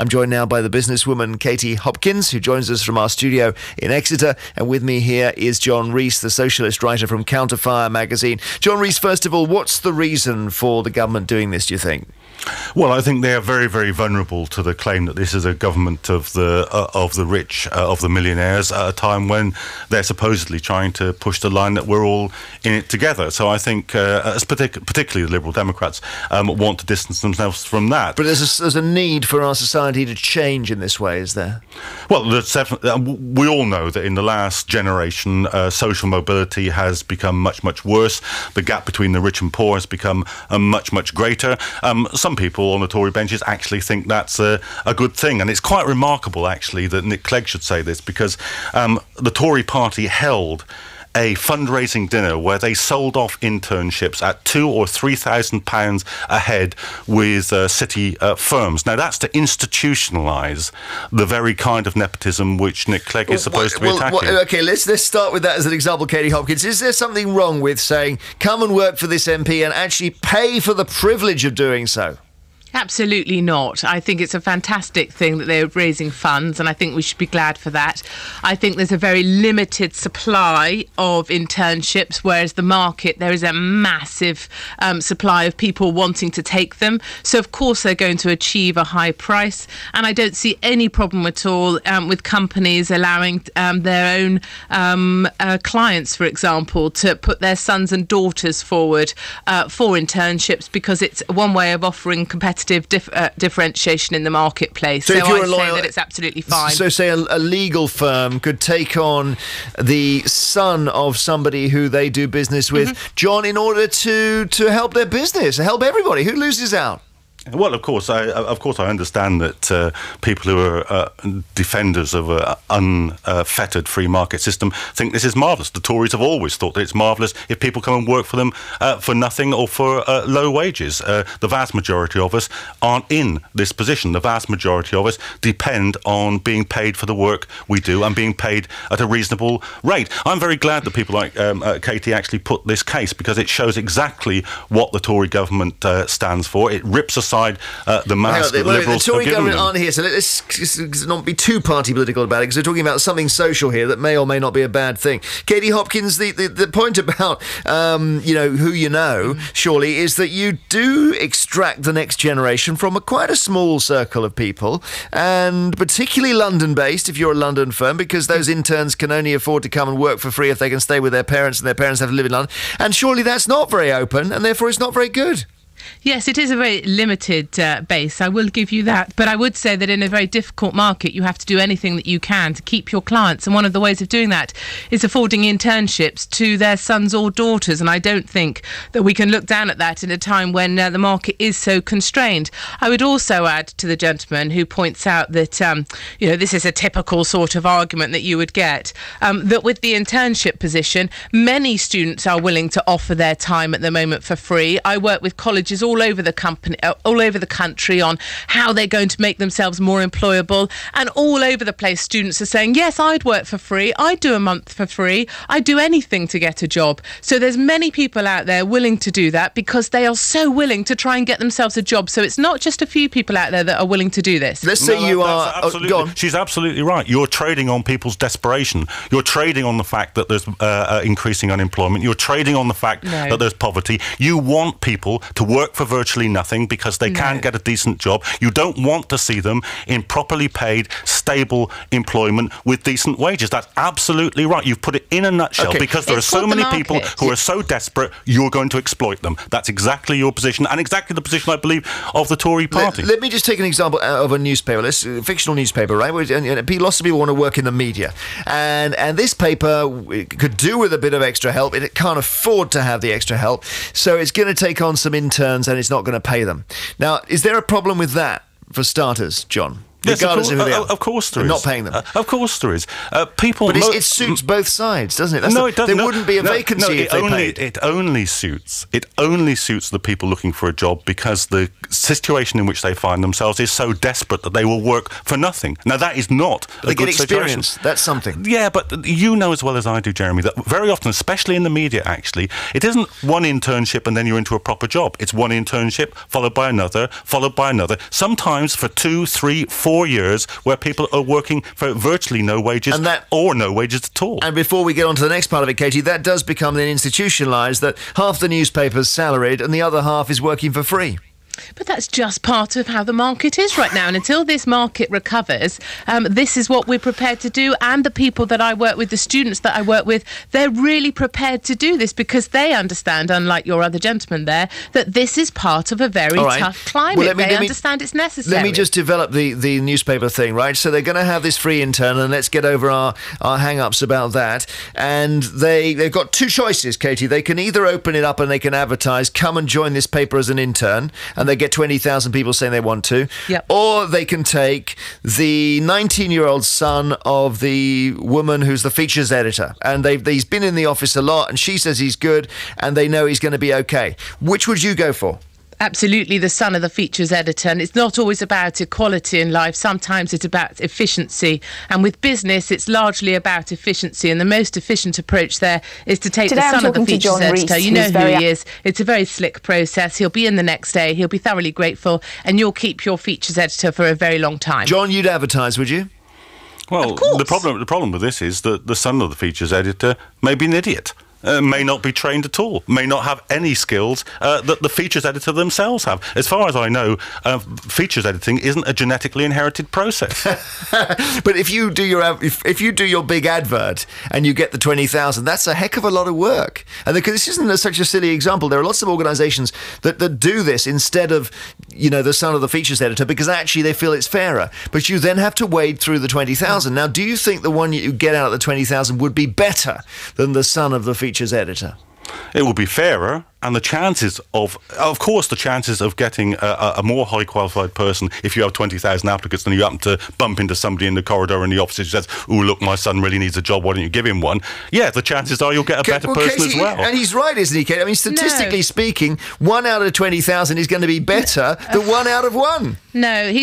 I'm joined now by the businesswoman Katie Hopkins, who joins us from our studio in Exeter. And with me here is John Rees, the Socialist writer from Counterfire magazine. John Rees, first of all, what's the reason for the government doing this, do you think? Well, I think they are very, very vulnerable to the claim that this is a government of the rich, of the millionaires, at a time when they're supposedly trying to push the line that we're all in it together. So I think, particularly the Liberal Democrats, want to distance themselves from that. But there's a need for our society to change in this way, is there? Well, we all know that in the last generation, social mobility has become much, much worse. The gap between the rich and poor has become much, much greater. Some people on the Tory benches actually think that's a good thing, and it's quite remarkable actually that Nick Clegg should say this, because the Tory party held a fundraising dinner where they sold off internships at £2,000 or £3,000 a head with city firms. Now that's to institutionalise the very kind of nepotism which Nick Clegg is supposed to be attacking. Okay, let's start with that as an example, Katie Hopkins. Is there something wrong with saying, come and work for this MP and actually pay for the privilege of doing so? Absolutely not. I think it's a fantastic thing that they're raising funds, and I think we should be glad for that. I think there's a very limited supply of internships, whereas the market, there is a massive supply of people wanting to take them. So, of course, they're going to achieve a high price, and I don't see any problem at all with companies allowing their own clients, for example, to put their sons and daughters forward for internships, because it's one way of offering competitive differentiation in the marketplace. So I'd say that it's absolutely fine. So say a legal firm could take on the son of somebody who they do business with, John, in order to help their business, help everybody. Who loses out? Well, of course, I understand that people who are defenders of an unfettered free market system think this is marvellous. The Tories have always thought that it's marvellous if people come and work for them for nothing or for low wages. The vast majority of us aren't in this position. The vast majority of us depend on being paid for the work we do and being paid at a reasonable rate. I'm very glad that people like Katie actually put this case, because it shows exactly what the Tory government stands for. It rips aside the mask that Liberals the Tory government them. aren't here, so let's not be too party political about it, because we're talking about something social here that may or may not be a bad thing. Katie Hopkins, the point about who you know, surely, is that you do extract the next generation from quite a small circle of people, and particularly London-based, if you're a London firm, because those interns can only afford to come and work for free if they can stay with their parents, and their parents have to live in London. And surely that's not very open, and therefore it's not very good. Yes, it is a very limited base, I will give you that. But I would say that in a very difficult market, you have to do anything that you can to keep your clients. And one of the ways of doing that is affording internships to their sons or daughters. And I don't think that we can look down at that in a time when the market is so constrained. I would also add to the gentleman who points out that, this is a typical sort of argument that you would get, that with the internship position, many students are willing to offer their time at the moment for free. I work with colleges all over the country on how they're going to make themselves more employable, and all over the place students are saying, yes, I'd work for free, I'd do a month for free, I'd do anything to get a job. So there's many people out there willing to do that because they are so willing to try and get themselves a job. So it's not just a few people out there that are willing to do this. Let's say you are... She's absolutely right. You're trading on people's desperation. You're trading on the fact that there's increasing unemployment. You're trading on the fact that there's poverty. You want people to work for virtually nothing because they can't get a decent job. You don't want to see them in properly paid, stable employment with decent wages. That's absolutely right. You've put it in a nutshell, because there are so many people who are so desperate, you're going to exploit them. That's exactly your position, and exactly the position, I believe, of the Tory party. Let me just take an example of a newspaper, fictional newspaper, right? And lots of people want to work in the media, and this paper could do with a bit of extra help. It can't afford to have the extra help, so it's going to take on some interns, and it's not going to pay them. Now, is there a problem with that, for starters, John? Yes, of course there is. Not paying them. Of course there is. But it suits both sides, doesn't it? No, it doesn't. There wouldn't be a vacancy if they paid. It only suits the people looking for a job because the situation in which they find themselves is so desperate that they will work for nothing. Now, that is not a good situation. They get experience. That's something. Yeah, but you know as well as I do, Jeremy, that very often, especially in the media, actually, it isn't one internship and then you're into a proper job. It's one internship followed by another, followed by another, sometimes for 2, 3, 4 4 years where people are working for virtually no wages or no wages at all. And before we get on to the next part of it, Katie, that does become then institutionalised, that half the newspaper's salaried and the other half is working for free. But that's just part of how the market is right now. And until this market recovers, this is what we're prepared to do. And the people that I work with, the students that I work with, they're really prepared to do this because they understand, unlike your other gentleman there, that this is part of a very tough climate. Well, they understand it's necessary. Let me just develop the newspaper thing, right? So they're going to have this free intern, and let's get over our hang-ups about that. And they've got two choices, Katie. They can either open it up and they can advertise, come and join this paper as an intern, and they get 20,000 people saying they want to. Yep. Or they can take the 19-year-old son of the woman who's the features editor, and he's been in the office a lot, and she says he's good, and they know he's going to be okay. Which would you go for? Absolutely, the son of the features editor. And it's not always about equality in life. Sometimes it's about efficiency. And with business, it's largely about efficiency. And the most efficient approach there is to take the son of the features John editor. Rees, you know who he is. It's a very slick process. He'll be in the next day. He'll be thoroughly grateful. And you'll keep your features editor for a very long time. John, you'd advertise, would you? Well, the problem with this is that the son of the features editor may be an idiot. May not be trained at all, may not have any skills that the features editor themselves have. As far as I know, features editing isn't a genetically inherited process. But if you do your big advert and you get the 20,000, that's a heck of a lot of work. And because this isn't such a silly example, there are lots of organisations that do this instead of, the son of the features editor, because actually they feel it's fairer. But you then have to wade through the 20,000. Now, do you think the one you get out of the 20,000 would be better than the son of the features editor? It will be fairer, and the chances of getting a more high qualified person, if you have 20,000 applicants and you happen to bump into somebody in the corridor in the office who says, "Oh, look, my son really needs a job, why don't you give him one?" Yeah, the chances are you'll get a better person Katie, as well. And he's right, isn't he, Kate? I mean, statistically speaking, 1 out of 20,000 is going to be better than 1 out of 1. No,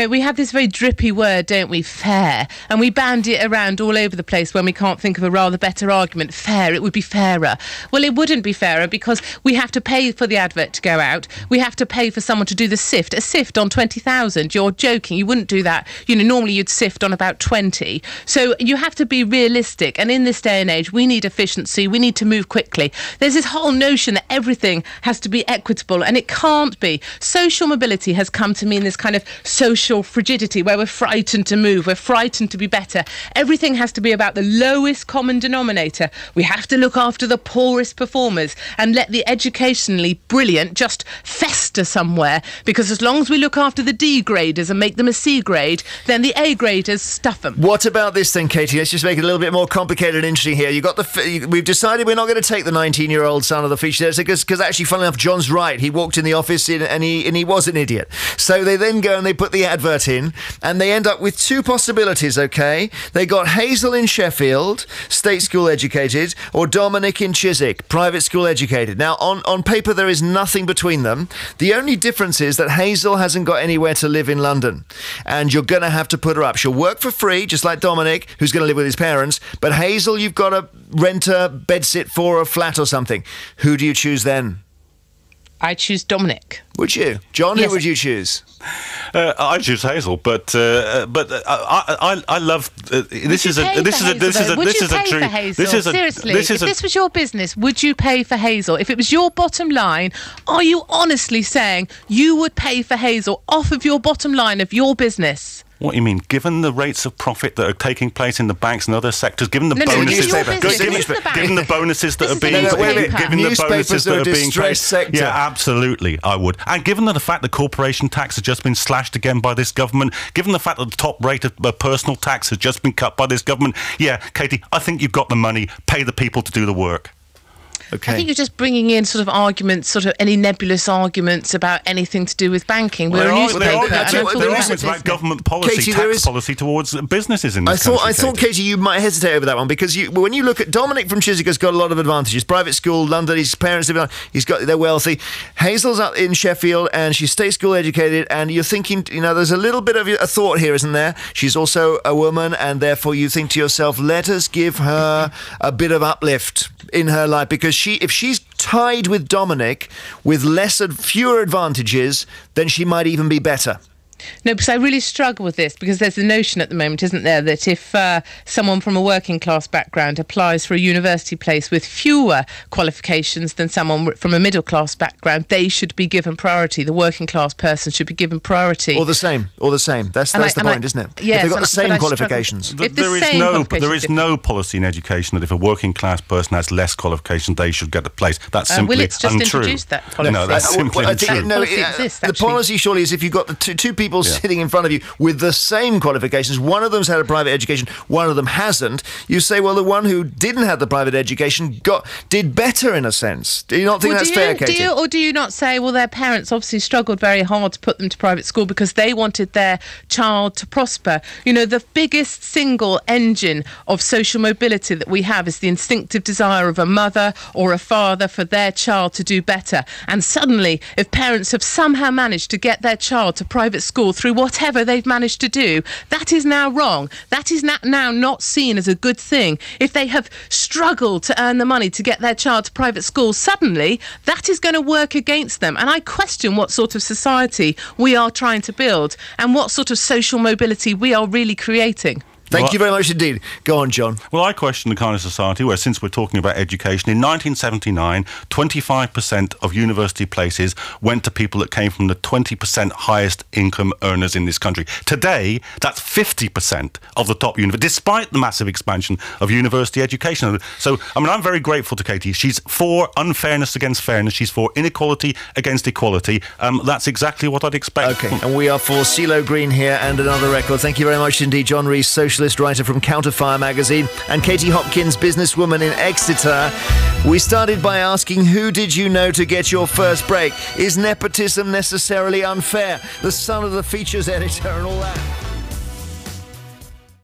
we have this very drippy word, don't we? Fair. And we bandy it around all over the place when we can't think of a rather better argument. Fair, it would be fairer. Well, it wouldn't be fairer because we have to pay for the advert to go out. We have to pay for someone to do the sift. A sift on 20,000. You're joking. You wouldn't do that. Normally you'd sift on about 20. So you have to be realistic. And in this day and age, we need efficiency. We need to move quickly. There's this whole notion that everything has to be equitable, and it can't be. Social mobility has come to mean this kind of social frigidity where we're frightened to move. We're frightened to be better. Everything has to be about the lowest common denominator. We have to look after the poorest performers and let the educationally brilliant just fester somewhere, because as long as we look after the D graders and make them a C grade, then the A graders stuff them. What about this then, Katie? Let's just make it a little bit more complicated and interesting here. We've decided we're not going to take the 19-year-old son of the feature editor because actually, funnily enough, John's right. He walked in the office and he was an idiot. So they then go and they put the advert in, and they end up with two possibilities, okay? They got Hazel in Sheffield, state school educated, or Dominic in Chiswick, private school educated. Now, on paper, there is nothing between them. The only difference is that Hazel hasn't got anywhere to live in London, and you're going to have to put her up. She'll work for free, just like Dominic, who's going to live with his parents, but Hazel, you've got to rent a bedsit for a flat or something. Who do you choose then? I choose Dominic. Would you? John, yes. Who would you choose? I choose Hazel, but I love this is a dream. Seriously, if this was your business, would you pay for Hazel? If it was your bottom line, are you honestly saying you would pay for Hazel off of your bottom line of your business? What do you mean? Given the rates of profit that are taking place in the banks and other sectors, given the bonuses that are being paid, yeah, absolutely, I would. And given the fact that corporation tax has just been slashed again by this government, given the fact that the top rate of personal tax has just been cut by this government, yeah, Katie, I think you've got the money. Pay the people to do the work. Okay. I think you're just bringing in sort of arguments, sort of any nebulous arguments about anything to do with banking. We're a newspaper. There are arguments about government policy, Katie, tax policy towards businesses in this country. I thought, Katie, you might hesitate over that one because when you look at Dominic from Chiswick has got a lot of advantages. Private school, London, his parents live on, they're wealthy. Hazel's up in Sheffield and she's state school educated, and you're thinking, there's a little bit of a thought here, isn't there? She's also a woman, and therefore you think to yourself, let us give her a bit of uplift in her life, because if she's tied with Dominic with fewer advantages, then she might even be better. No, because I really struggle with this, because there's the notion at the moment, isn't there, that if someone from a working class background applies for a university place with fewer qualifications than someone from a middle class background, they should be given priority. The working class person should be given priority. Or the same. That's the point, isn't it? Yes, if they've got the same qualifications. There is no policy in education that if a working class person has less qualifications, they should get a place. That's simply well, it's just untrue. Introduced that policy. No, that's simply untrue. The policy surely is if you've got the two people sitting in front of you with the same qualifications, one of them's had a private education, one of them hasn't, you say, well, the one who didn't have the private education did better in a sense. Do you not think that's fair, Katie? Do you not say, well, their parents obviously struggled very hard to put them to private school because they wanted their child to prosper? You know, the biggest single engine of social mobility that we have is the instinctive desire of a mother or a father for their child to do better. And suddenly, if parents have somehow managed to get their child to private school through whatever they've managed to do, that is now wrong. That is now not seen as a good thing. If they have struggled to earn the money to get their child to private school, suddenly that is going to work against them. And I question what sort of society we are trying to build and what sort of social mobility we are really creating. Thank you very much indeed. Go on, John. Well, I question the kind of society where, since we're talking about education, in 1979, 25% of university places went to people that came from the 20% highest income earners in this country. Today, that's 50% of the top universities, despite the massive expansion of university education. So, I mean, I'm very grateful to Katie. She's for unfairness against fairness. She's for inequality against equality. That's exactly what I'd expect. OK, and we are for CeeLo Green here and another record. Thank you very much indeed, John Rees, Socialist writer from Counterfire magazine, and Katie Hopkins, businesswoman in Exeter. We started by asking, who did you know to get your first break? Is nepotism necessarily unfair? The son of the features editor and all that.